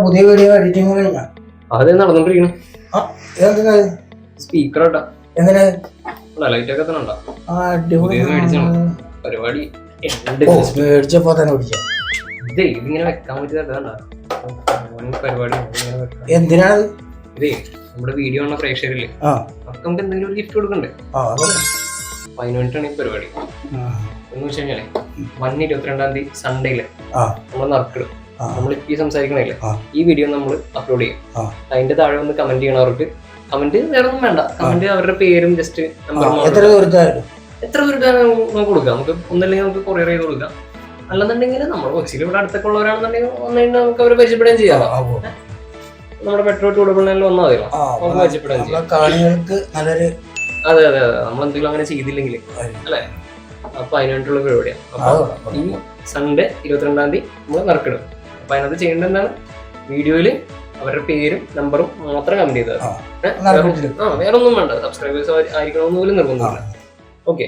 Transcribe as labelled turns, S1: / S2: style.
S1: പുതിയ video editing കഴിഞ്ഞാ
S2: അത് നടന്നോണ്ടിരിക്കണം.
S1: ഇതെന്താ
S2: സ്പീക്കർ കേട്ടാ
S1: എങ്ങനെ
S2: ലൈറ്റ് ഒക്കെ തന്നെ ഉണ്ടോ?
S1: അടിപൊളി
S2: പരിപാടി
S1: മേടിച്ചപ്പോ തന്നെ പിടിച്ച
S2: ഇതേ ഇതിങ്ങനെ വെക്കാൻ പറ്റിയതാ പരിപാടി.
S1: എന്തിനാണ്
S2: ഇതേ നമ്മുടെ വീഡിയോ ഉള്ള പ്രേക്ഷകരില്ലേ അവർക്ക് നമുക്ക് എന്തെങ്കിലും ഒരു ഗിഫ്റ്റ് കൊടുക്കണ്ടേ? അപ്പൊ അതിന് വേണ്ടിയിട്ടാണ് ഈ പരിപാടി. എന്ന് വെച്ച് കഴിഞ്ഞാലേ 1/22 സൺഡേയില് നമ്മൾ നറുക്കിടും. നമ്മളിപ്പോ സംസാരിക്കണില്ലേ ഈ വീഡിയോ നമ്മൾ അപ്ലോഡ് ചെയ്യും. അതിന്റെ താഴെ ഒന്ന് കമന്റ് ചെയ്യണവർക്ക് കമന്റ് വേറെ ഒന്നും വേണ്ട, കമന്റ് അവരുടെ പേരും ജസ്റ്റ് നമ്പറും എത്ര പേർക്ക് നമുക്ക് കൊടുക്കാം. നമുക്ക് ഒന്നല്ലെങ്കിൽ നമുക്ക് കൊറിയർ ചെയ്ത് കൊടുക്കാം. അല്ലെന്നുണ്ടെങ്കിൽ നമ്മൾ കൊച്ചിയിൽ ഇവിടെ അടുത്തൊക്കെ ഉള്ളവരാണെന്നുണ്ടെങ്കിൽ വന്നുകഴിഞ്ഞാൽ നമുക്ക് അവരെ പരിചയപ്പെടുകയും ചെയ്യാം. നമ്മുടെ പെട്രോൾ ടൂഡബിളിനെല്ലാം വന്നാൽ മതിയോ നമുക്ക് പരിചയപ്പെടുകയും ചെയ്യാം. അതെ അതെ അതെ, നമ്മൾ എന്തെങ്കിലും അങ്ങനെ ചെയ്തില്ലെങ്കിൽ അല്ലെ. അപ്പൊ അതിനായിട്ടുള്ള പരിപാടിയാണ്. അപ്പൊ ഈ സൺഡേ 22 നമ്മൾ നറുക്കിടും. അപ്പൊ അതിനകത്ത് ചെയ്യേണ്ടത് എന്താണ്, വീഡിയോയില് അവരുടെ പേരും നമ്പറും മാത്രം കമന്റ് ചെയ്തത്. വേറെ ഒന്നും വേണ്ട, സബ്സ്ക്രൈബേഴ്സ് ആയിരിക്കണമെന്ന് പോലും നിർബന്ധമില്ല. ഓക്കെ.